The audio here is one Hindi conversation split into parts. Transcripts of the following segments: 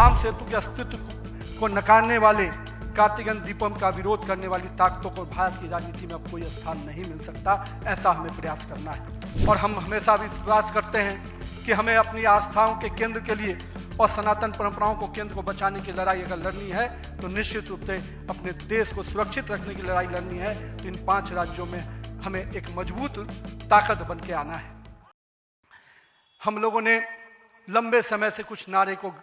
राम सेतु के अस्तित्व को नकारने वाले कार्तिकेयन दीपम का विरोध करने वाली ताकतों को भारत की राजनीति में अब कोई स्थान नहीं मिल सकता। ऐसा हमें प्रयास करना है और हम हमेशा विश्वास करते हैं कि हमें अपनी आस्थाओं के केंद्र के लिए और सनातन परंपराओं को केंद्र को बचाने की लड़ाई अगर लड़नी है तो निश्चित रूप से अपने देश को सुरक्षित रखने की लड़ाई लड़नी है। तो इन 5 राज्यों में हमें एक मजबूत ताकत बन के आना है। हम लोगों ने लंबे समय से कुछ नारे को,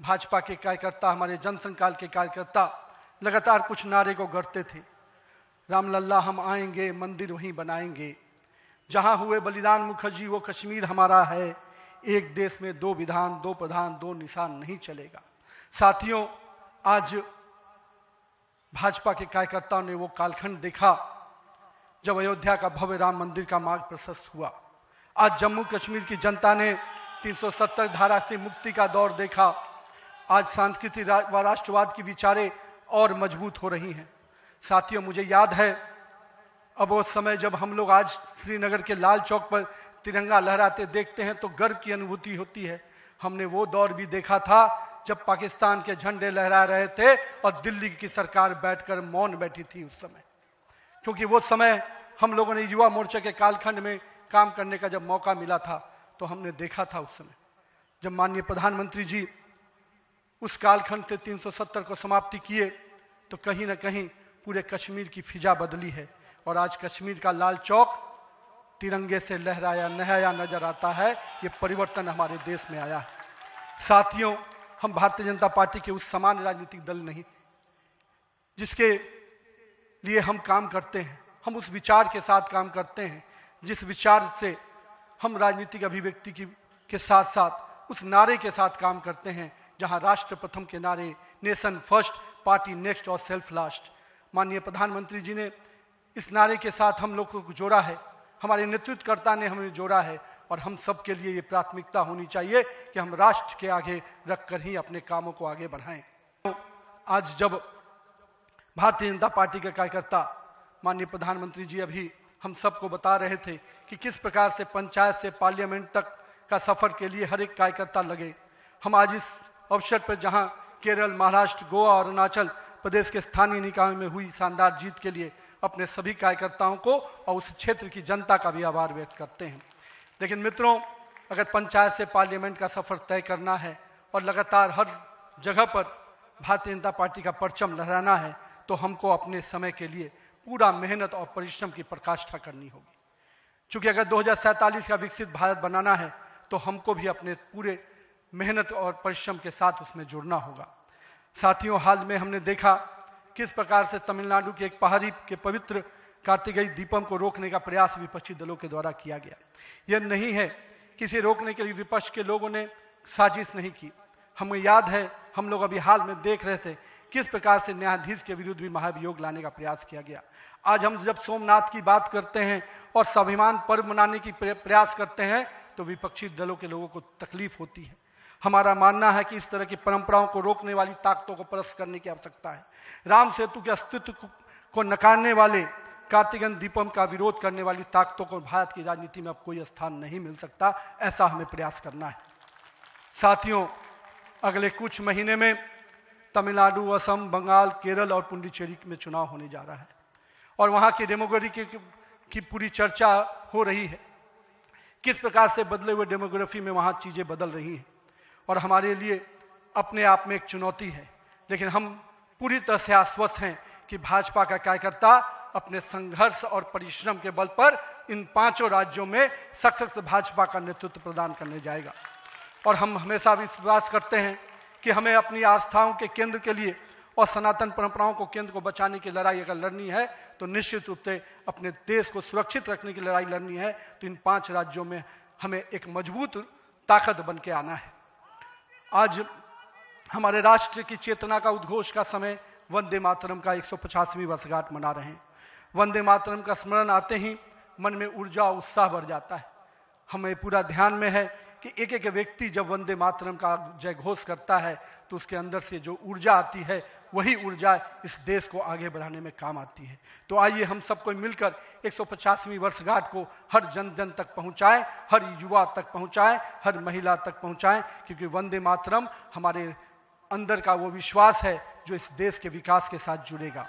भाजपा के कार्यकर्ता, हमारे जनसंकाल के कार्यकर्ता लगातार कुछ नारे को गढ़ते थे। रामलल्ला हम आएंगे, मंदिर वहीं बनाएंगे, जहां हुए बलिदान मुखर्जी वो कश्मीर हमारा है, एक देश में 2 विधान 2 प्रधान 2 निशान नहीं चलेगा। साथियों, आज भाजपा के कार्यकर्ताओं ने वो कालखंड देखा जब अयोध्या का भव्य राम मंदिर का मार्ग प्रशस्त हुआ। आज जम्मू कश्मीर की जनता ने 370 धारा से मुक्ति का दौर देखा। आज सांस्कृतिक व राष्ट्रवाद की विचारें और मजबूत हो रही हैं। साथियों, मुझे याद है अब वो समय जब हम लोग आज श्रीनगर के लाल चौक पर तिरंगा लहराते देखते हैं तो गर्व की अनुभूति होती है। हमने वो दौर भी देखा था जब पाकिस्तान के झंडे लहरा रहे थे और दिल्ली की सरकार बैठकर मौन बैठी थी उस समय, क्योंकि वो समय हम लोगों ने युवा मोर्चा के कालखंड में काम करने का जब मौका मिला था तो हमने देखा था उस समय जब माननीय प्रधानमंत्री जी उस कालखंड से 370 को समाप्ति किए तो कहीं ना कहीं पूरे कश्मीर की फिजा बदली है और आज कश्मीर का लाल चौक तिरंगे से लहराया नहाया नजर आता है। ये परिवर्तन हमारे देश में आया है। साथियों, हम भारतीय जनता पार्टी के उस सामान्य राजनीतिक दल नहीं जिसके लिए हम काम करते हैं, हम उस विचार के साथ काम करते हैं जिस विचार से हम राजनीतिक अभिव्यक्ति के साथ साथ उस नारे के साथ काम करते हैं जहां राष्ट्र प्रथम के नारे, नेशन फर्स्ट, पार्टी नेक्स्ट और सेल्फ लास्ट, माननीय प्रधानमंत्री जी ने इस नारे के साथ हम लोग को जोड़ा है, हमारे नेतृत्वकर्ता ने हमें जोड़ा है और हम सब के लिए ये प्राथमिकता होनी चाहिए कि हम राष्ट्र के आगे रखकर ही अपने कामों को आगे बढ़ाएं। आज जब भारतीय जनता पार्टी के कार्यकर्ता माननीय प्रधानमंत्री जी अभी हम सबको बता रहे थे कि किस प्रकार से पंचायत से पार्लियामेंट तक का सफर के लिए हर एक कार्यकर्ता लगे, हम आज इस अवसर पर जहां केरल, महाराष्ट्र, गोवा और अरुणाचल प्रदेश के स्थानीय निकायों में हुई शानदार जीत के लिए अपने सभी कार्यकर्ताओं को और उस क्षेत्र की जनता का भी आभार व्यक्त करते हैं। लेकिन मित्रों, अगर पंचायत से पार्लियामेंट का सफर तय करना है और लगातार हर जगह पर भारतीय जनता पार्टी का परचम लहराना है तो हमको अपने समय के लिए पूरा मेहनत और परिश्रम की पराकाष्ठा करनी होगी। क्योंकि अगर 2047 का विकसित भारत बनाना है तो हमको भी अपने पूरे मेहनत और परिश्रम के साथ उसमें जुड़ना होगा। साथियों, हाल में हमने देखा किस प्रकार से तमिलनाडु के एक पहाड़ी के पवित्र कार्तिकेय दीपम को रोकने का प्रयास विपक्षी दलों के द्वारा किया गया। यह नहीं है किसी रोकने के लिए विपक्ष के लोगों ने साजिश नहीं की। हमें याद है हम लोग अभी हाल में देख रहे थे किस प्रकार से न्यायाधीश के विरुद्ध भी महाभियोग लाने का प्रयास किया गया। आज हम जब सोमनाथ की बात करते हैं और स्वाभिमान पर्व मनाने की प्रयास करते हैं तो विपक्षी दलों के लोगों को तकलीफ होती है। हमारा मानना है कि इस तरह की परंपराओं को रोकने वाली ताकतों को परास्त करने की आवश्यकता है। राम सेतु के अस्तित्व को नकारने वाले कार्तिकेयन दीपम का विरोध करने वाली ताकतों को भारत की राजनीति में अब कोई स्थान नहीं मिल सकता। ऐसा हमें प्रयास करना है। साथियों, अगले कुछ महीने में तमिलनाडु, असम, बंगाल, केरल और पुडुचेरी में चुनाव होने जा रहा है और वहां की डेमोग्राफी की पूरी चर्चा हो रही है। किस प्रकार से बदले हुए डेमोग्राफी में वहां चीजें बदल रही हैं और हमारे लिए अपने आप में एक चुनौती है। लेकिन हम पूरी तरह से आश्वस्त हैं कि भाजपा का कार्यकर्ता अपने संघर्ष और परिश्रम के बल पर इन 5 राज्यों में सशक्त भाजपा का नेतृत्व प्रदान करने जाएगा और हम हमेशा विश्वास करते हैं कि हमें अपनी आस्थाओं के केंद्र के लिए और सनातन परंपराओं को केंद्र को बचाने की लड़ाई अगर लड़नी है तो निश्चित रूप से अपने देश को सुरक्षित रखने की लड़ाई लड़नी है। तो इन 5 राज्यों में हमें एक मजबूत ताकत बन के आना है। आज हमारे राष्ट्र की चेतना का उद्घोष का समय वंदे मातरम का 150वीं वर्षगांठ मना रहे हैं। वंदे मातरम का स्मरण आते ही मन में ऊर्जा और उत्साह बढ़ जाता है। हमें पूरा ध्यान में है कि एक एक व्यक्ति जब वंदे मातरम का जय घोष करता है तो उसके अंदर से जो ऊर्जा आती है वही ऊर्जा इस देश को आगे बढ़ाने में काम आती है। तो आइए हम सबको मिलकर 150वीं वर्षगांठ को हर जन जन तक पहुंचाएं, हर युवा तक पहुंचाएं, हर महिला तक पहुंचाएं, क्योंकि वंदे मातरम हमारे अंदर का वो विश्वास है जो इस देश के विकास के साथ जुड़ेगा।